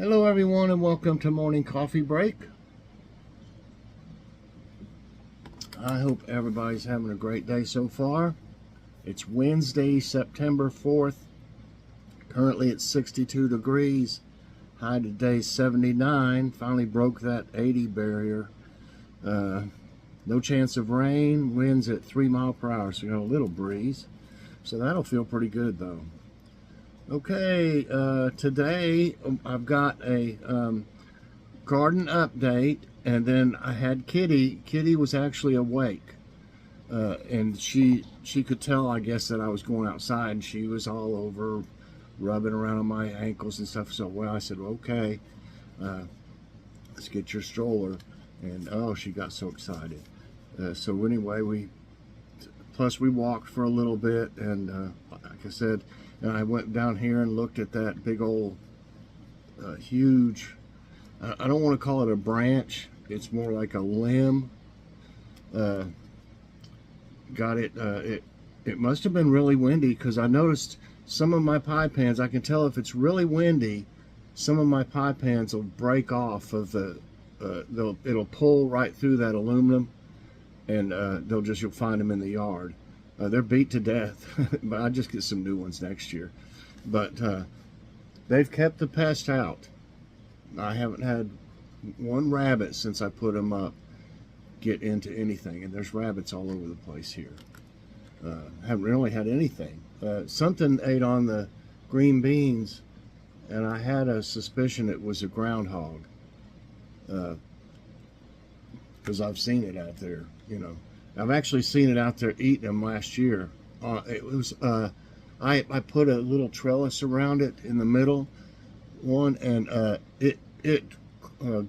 Hello everyone and welcome to Morning Coffee Break. I hope everybody's having a great day so far. It's Wednesday, September 4th. Currently it's 62 degrees. High today 79. Finally broke that 80 barrier. No chance of rain. Winds at 3 miles per hour, so you got a little breeze. So that'll feel pretty good though. Okay, today I've got a garden update, and then I had Kitty. Kitty was actually awake, and she could tell, I guess, that I was going outside, and she was all over, rubbing around on my ankles and stuff. So, well, I said, okay, let's get your stroller, and oh, she got so excited. So anyway, plus we walked for a little bit, and like I said. And I went down here and looked at that big old, huge, I don't want to call it a branch. It's more like a limb. Got it, it must have been really windy, because I noticed some of my pie pans, I can tell if it's really windy, some of my pie pans will break off of the, it'll pull right through that aluminum, and you'll find them in the yard. They're beat to death, but I'll just get some new ones next year. But they've kept the pest out. I haven't had one rabbit since I put them up get into anything, and there's rabbits all over the place here. Haven't really had anything. Something ate on the green beans, and I had a suspicion it was a groundhog, because I've seen it out there, you know. I've actually seen it out there eating them last year. It was I put a little trellis around it in the middle one, and it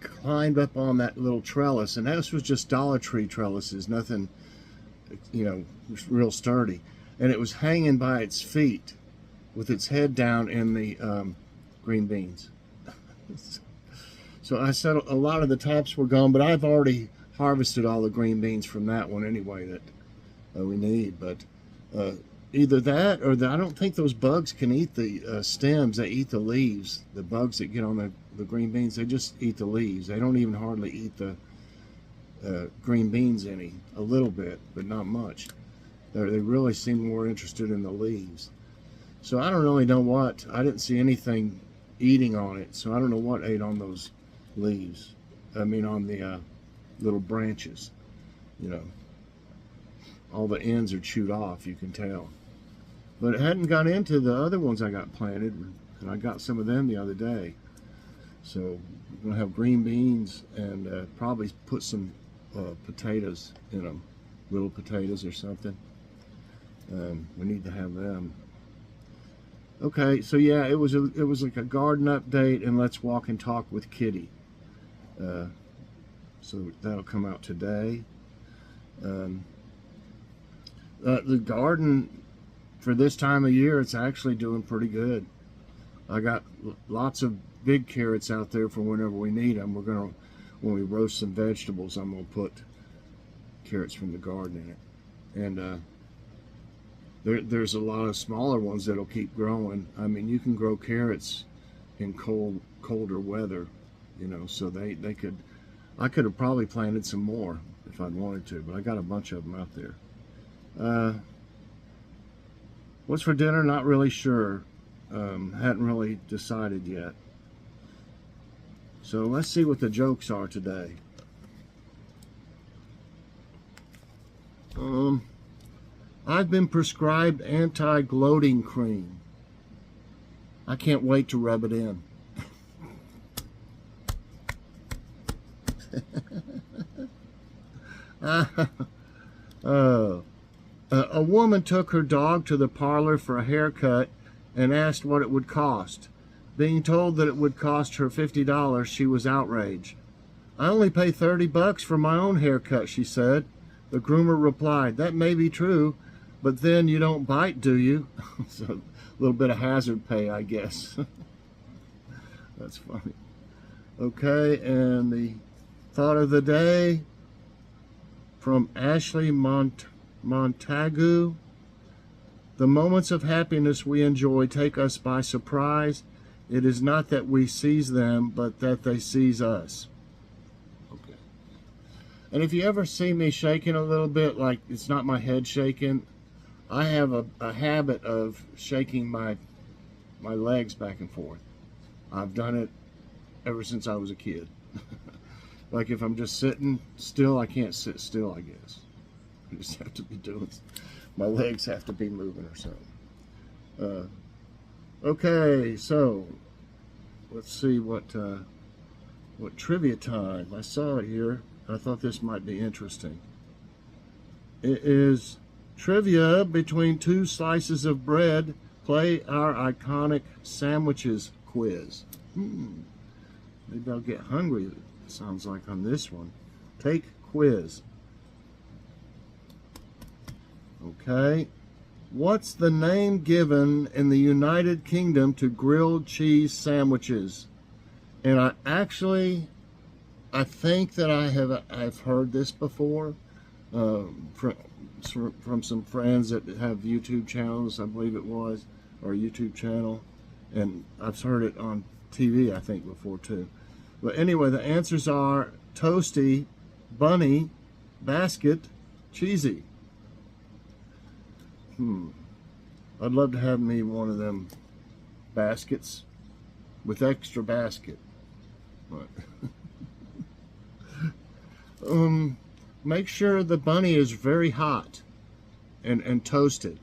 climbed up on that little trellis, and this was just Dollar Tree trellises, nothing, you know, real sturdy, and it was hanging by its feet with its head down in the green beans. So I said a lot of the tops were gone, but I've already harvested all the green beans from that one anyway that we need. But either that or I don't think those bugs can eat the stems. They eat the leaves. The bugs that get on the green beans, they just eat the leaves. They don't even hardly eat the green beans any. A little bit, but not much. They really seem more interested in the leaves. So I don't really know what. I didn't see anything eating on it, so I don't know what ate on those leaves. I mean on the little branches, you know. All the ends are chewed off, you can tell. But it hadn't got into the other ones I got planted, and I got some of them the other day. So we're gonna have green beans and probably put some potatoes in them, little potatoes or something. We need to have them. Okay, so yeah, it was like a garden update and let's walk and talk with Kitty. So that'll come out today. The garden for this time of year, it's actually doing pretty good. I got lots of big carrots out there for whenever we need them. We're gonna, when we roast some vegetables, I'm gonna put carrots from the garden in it. And there's a lot of smaller ones that'll keep growing. I mean, you can grow carrots in colder weather, you know, so they could. I could have probably planted some more if I'd wanted to, but I got a bunch of them out there. What's for dinner? Not really sure. Hadn't really decided yet. So let's see what the jokes are today. I've been prescribed anti-gloating cream. I can't wait to rub it in. A woman took her dog to the parlor for a haircut and asked what it would cost. Being told that it would cost her $50, she was outraged. I only pay $30 for my own haircut, she said. The groomer replied, that may be true, but then you don't bite, do you? So a little bit of hazard pay, I guess. That's funny. Okay, and the thought of the day from Ashley Montagu. The moments of happiness we enjoy take us by surprise It is not that we seize them, but that they seize us. Okay. And if you ever see me shaking a little bit, like it's not my head shaking, I have a habit of shaking my legs back and forth. I've done it ever since I was a kid. Like if I'm just sitting still, I can't sit still, I guess. I just have to be doing, my legs have to be moving or something. Okay, so let's see what trivia time. I saw it here. I thought this might be interesting. It is trivia between two slices of bread. Play our iconic sandwiches quiz. Maybe I'll get hungry, it sounds like, on this one. Take quiz. Okay. What's the name given in the United Kingdom to grilled cheese sandwiches? And I think that I've heard this before from some friends that have YouTube channels, I believe it was, or a YouTube channel, and I've heard it on TV, I think, before too. But anyway, the answers are toasty, bunny, basket, cheesy. I'd love to have me one of them baskets with extra basket. But make sure the bunny is very hot and toasted.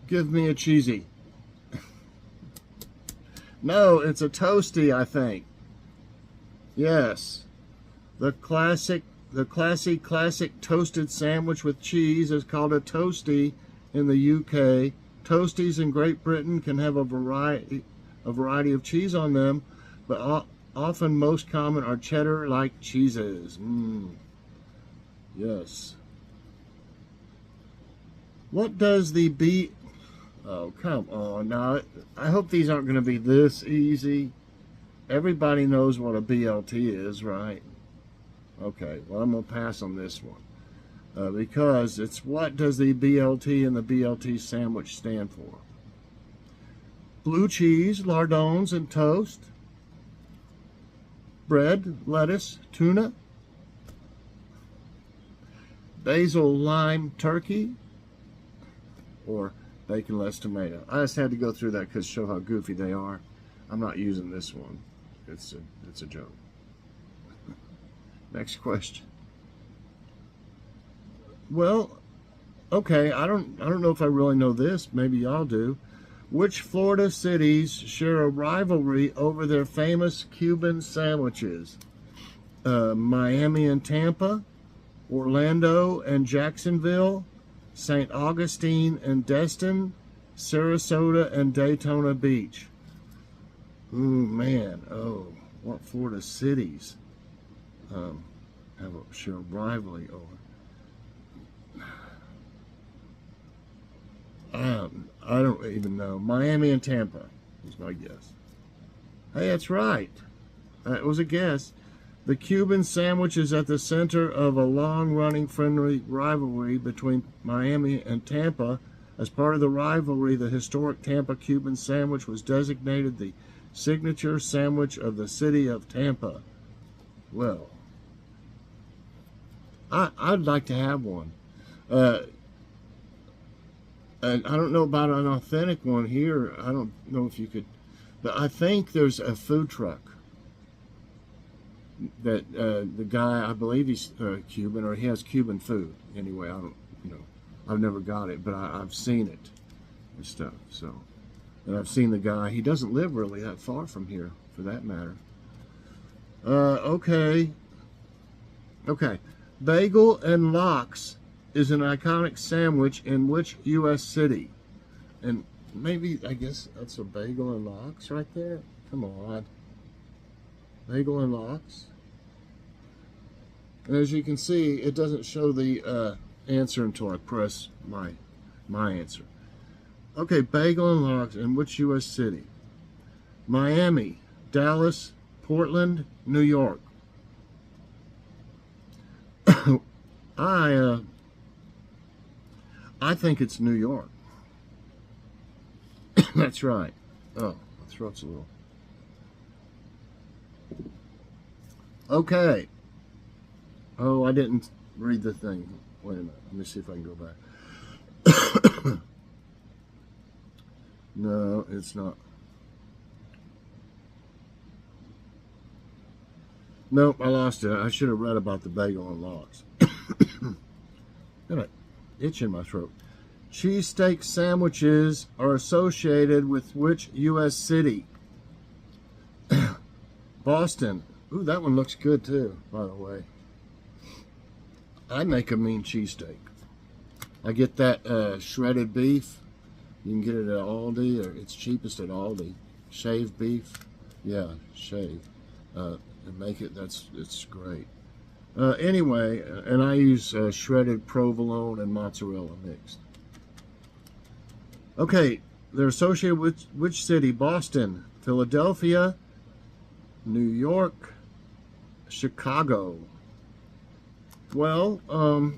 Give me a cheesy. No, it's a toasty, I think. Yes. The classic toasted sandwich with cheese is called a toasty in the UK. Toasties in Great Britain can have a variety of cheese on them, but often most common are cheddar-like cheeses. Yes. What does the B... Oh, come on. Now, I hope these aren't going to be this easy. Everybody knows what a BLT is, right? Okay, well, I'm going to pass on this one. Because it's what does the BLT and the BLT sandwich stand for? Blue cheese, lardons, and toast. Bread, lettuce, tuna. Basil, lime, turkey. Or bacon, less tomato. I just had to go through that because show how goofy they are. I'm not using this one. It's a joke. Next question. Well, okay, I don't know if I really know this. Maybe y'all do. Which Florida cities share a rivalry over their famous Cuban sandwiches? Miami and Tampa, Orlando and Jacksonville, St. Augustine and Destin, Sarasota and Daytona Beach. Ooh, man. Oh, what Florida cities have a share a rivalry over? I don't even know. Miami and Tampa is my guess. Hey, that's right. That was a guess. The Cuban sandwich is at the center of a long-running friendly rivalry between Miami and Tampa. As part of the rivalry, the historic Tampa Cuban sandwich was designated the signature sandwich of the city of Tampa. Well, I'd like to have one. And I don't know about an authentic one here. I don't know if you could, but I think there's a food truck that the guy, I believe he's Cuban, or he has Cuban food. Anyway, I don't, I've never got it, but I've seen it and stuff. So, and I've seen the guy. He doesn't live really that far from here, for that matter. Okay. Bagel and lox is an iconic sandwich in which U.S. city? And maybe, I guess that's a bagel and lox right there. Come on. Bagel and lox. And as you can see, it doesn't show the answer until I press my answer. Okay, bagel and lox in which U.S. city? Miami, Dallas, Portland, New York. I think it's New York. That's right. Oh, my throat's a little. Okay. Oh, I didn't read the thing. Wait a minute. Let me see if I can go back. No, it's not. Nope, I lost it. I should have read about the bagel and lox. Got an itch in my throat. Cheesesteak sandwiches are associated with which U.S. city? Boston. Ooh, that one looks good too, by the way. I make a mean cheesesteak. I get that shredded beef. You can get it at Aldi, or it's cheapest at Aldi. Shaved beef. Yeah, shaved. And make it, it's great. Anyway, and I use shredded provolone and mozzarella mixed. Okay, they're associated with which city? Boston, Philadelphia, New York, Chicago. Well,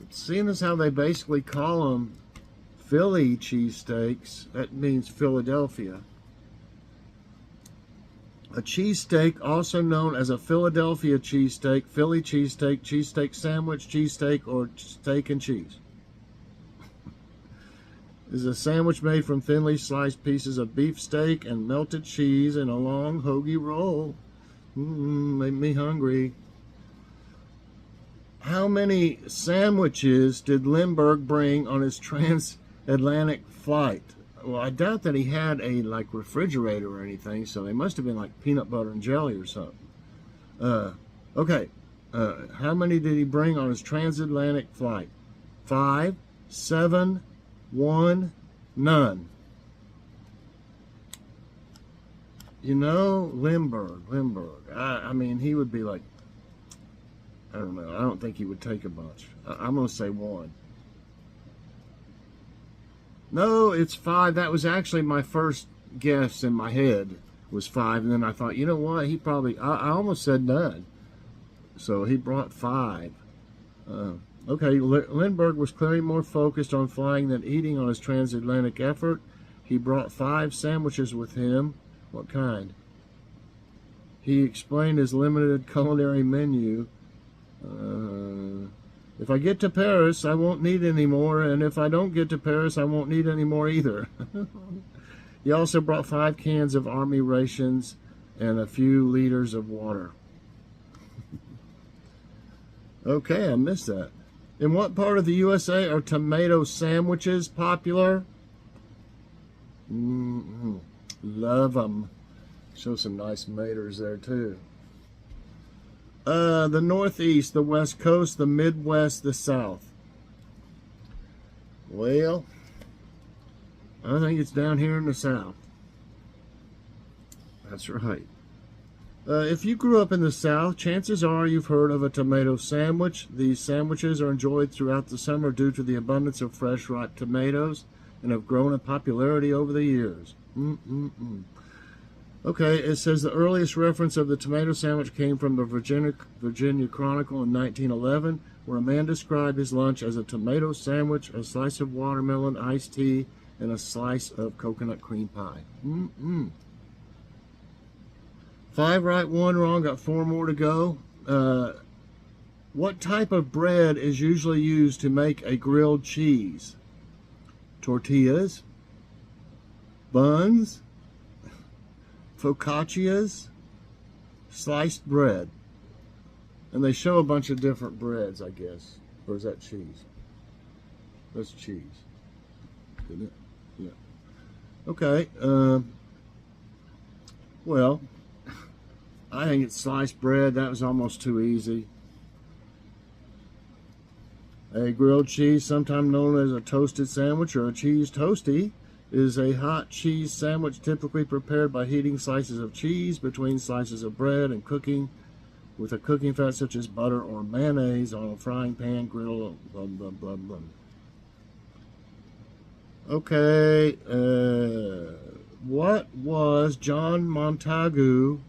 seeing as how they basically call them Philly cheesesteaks, that means Philadelphia. A cheesesteak, also known as a Philadelphia cheesesteak, Philly cheesesteak, cheesesteak sandwich, cheesesteak, or steak and cheese, is a sandwich made from thinly sliced pieces of beef steak and melted cheese in a long hoagie roll. Made me hungry. How many sandwiches did Lindbergh bring on his transatlantic flight? Well, I doubt that he had a refrigerator or anything, so they must have been like peanut butter and jelly or something. Okay, how many did he bring on his transatlantic flight? 5, 7, 1, none. You know, Lindbergh. I mean, he would be like, I don't know. I don't think he would take a bunch. I'm going to say 1. No, it's 5. That was actually my first guess in my head, was 5. And then I thought, you know what? He probably, I almost said none. So he brought 5. Okay, Lindbergh was clearly more focused on flying than eating on his transatlantic effort. He brought 5 sandwiches with him. What kind? He explained his limited culinary menu. If I get to Paris, I won't need any more, and if I don't get to Paris, I won't need any more either. He also brought 5 cans of army rations and a few liters of water. Okay, I missed that. In what part of the USA are tomato sandwiches popular? Love them. Show some nice maters there, too. The Northeast, the West Coast, the Midwest, the South. Well, I think it's down here in the South. That's right. If you grew up in the South, chances are you've heard of a tomato sandwich. These sandwiches are enjoyed throughout the summer due to the abundance of fresh, ripe tomatoes and have grown in popularity over the years. Okay, it says the earliest reference of the tomato sandwich came from the Virginia Chronicle in 1911, where a man described his lunch as a tomato sandwich, a slice of watermelon iced tea, and a slice of coconut cream pie. 5 right, 1 wrong, got 4 more to go. What type of bread is usually used to make a grilled cheese? Tortillas? Buns? Focaccias, sliced bread. And they show a bunch of different breads, I guess. Or is that cheese? That's cheese. Isn't it? Yeah. Okay. Well, I think it's sliced bread. That was almost too easy. A grilled cheese, sometimes known as a toasted sandwich or a cheese toastie, is a hot cheese sandwich typically prepared by heating slices of cheese between slices of bread and cooking with a cooking fat such as butter or mayonnaise on a frying pan, griddle, blah, blah, blah, blah. Okay, what was John Montagu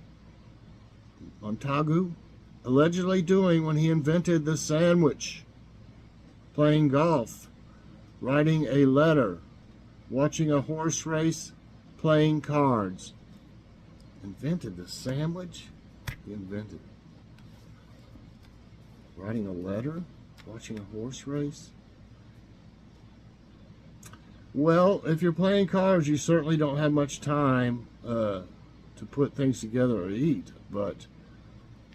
allegedly doing when he invented the sandwich? Playing golf, writing a letter, watching a horse race, playing cards. Invented the sandwich? He invented it. Writing a letter? Watching a horse race? Well, if you're playing cards, you certainly don't have much time to put things together or eat. But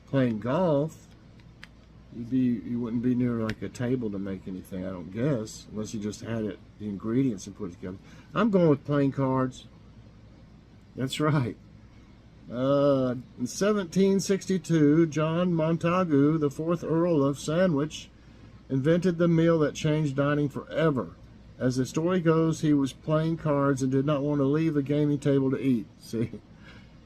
playing golf, you wouldn't be near like a table to make anything, I don't guess, unless you just had the ingredients and put it together. I'm going with playing cards. That's right. In 1762, John Montagu, the 4th Earl of Sandwich, invented the meal that changed dining forever. As the story goes, he was playing cards and did not want to leave the gaming table to eat. See,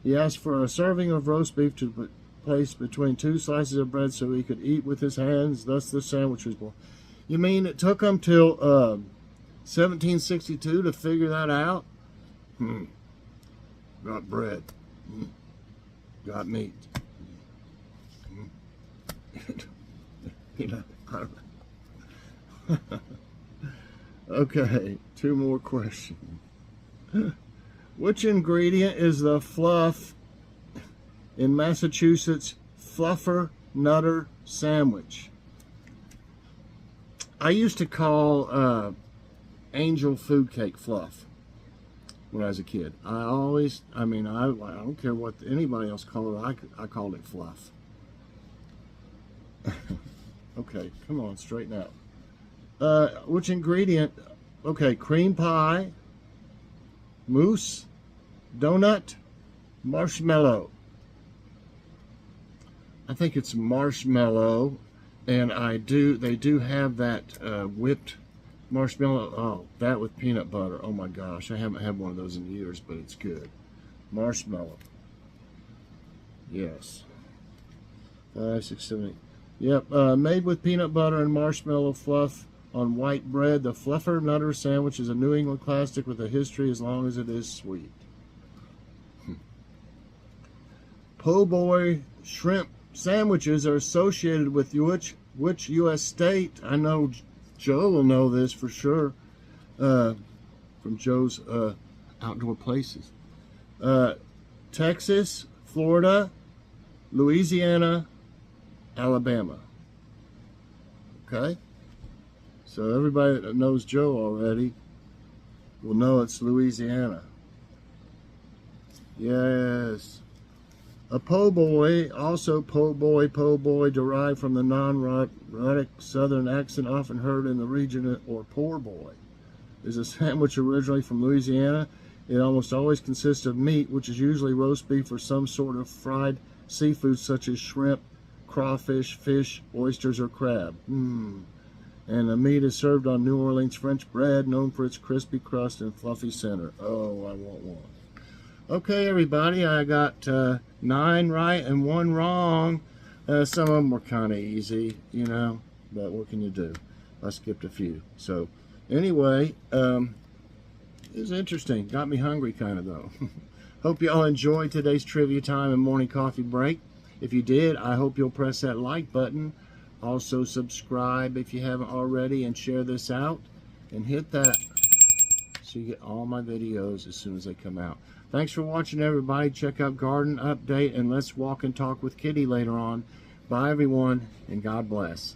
he asked for a serving of roast beef to be placed between 2 slices of bread so he could eat with his hands. Thus, the sandwich was born. You mean it took him till 1762 to figure that out? Got bread. Got meat. You know, I don't know. Okay, 2 more questions. Which ingredient is the fluff in Massachusetts Fluffer Nutter Sandwich? I used to call angel food cake fluff when I was a kid. I don't care what anybody else called it. I called it fluff. Okay, come on, straighten out. Which ingredient? Okay, cream pie, mousse, donut, marshmallow. I think it's marshmallow, and they do have that whipped marshmallow. Oh, that with peanut butter. Oh my gosh, I haven't had one of those in years, but it's good. Marshmallow. Yes. 5, 6, 7, 8. Yep, made with peanut butter and marshmallow fluff on white bread. The Fluffer Nutter Sandwich is a New England classic with a history as long as it is sweet. Po' boy shrimp sandwiches are associated with which U.S. state? I know Joe will know this for sure from Joe's Outdoor Places. Texas, Florida, Louisiana, Alabama. Okay? So everybody that knows Joe already will know it's Louisiana. Yes. A po' boy, also po' boy, derived from the non-rhotic southern accent often heard in the region, or poor boy, is a sandwich originally from Louisiana. It almost always consists of meat, which is usually roast beef or some sort of fried seafood such as shrimp, crawfish, fish, oysters, or crab. And the meat is served on New Orleans French bread, known for its crispy crust and fluffy center. Oh, I want one. Okay, everybody, I got 9 right and 1 wrong. Some of them were kind of easy, you know, but what can you do? I skipped a few. So, anyway, it was interesting. Got me hungry, kind of, though. Hope you all enjoyed today's trivia time and morning coffee break. If you did, I hope you'll press that like button. Also subscribe if you haven't already, and share this out, and hit that so you get all my videos as soon as they come out. Thanks for watching, everybody. Check out Garden Update and Let's Walk and Talk with Kitty later on. Bye, everyone, and God bless.